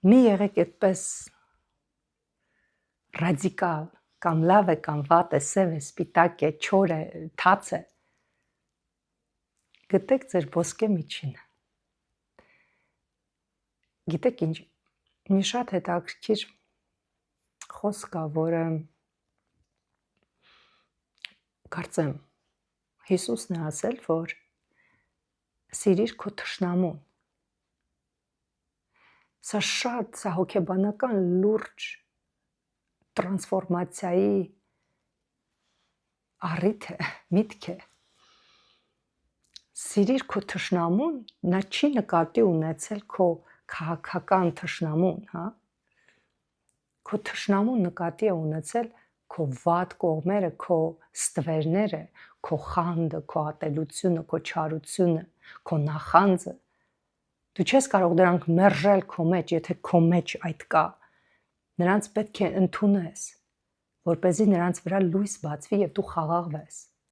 Մի եղեք այդպես ռադիկալ, կամ լավ է, կամ վատ է, սև է, սպիտակ է, չոր է, թաց է։ Գտեք ձեր ոսկե միջինը։ Գիտեք ինչ, մի շատ հետաքրքիր խոսք կա, որը կարծեմ Հիսուսն է ասել, որ սիրիր քո թշնամուն։ Սա հոգեբանական լուրջ տրանսֆորմացիայի առիթ է, միտք է։ Սիրիր քո թշնամուն, նա չի նկատի ունեցել քո քաղաքական թշնամուն, հա։ Քո թշնամուն նկատի է ունեցել քո վատ կողմերը, քո ստվերները, քո խանդը, քո ատելությունը, քո չարությունը, քո նախանձը։ Դու չես կարող դրանք մերժել քո մեջ, եթե քո մեջ այդ կա։ Նրանց պետք է ընդունես, որպեսզի նրանց վրա լույս բացվի եւ դու խաղաղվես։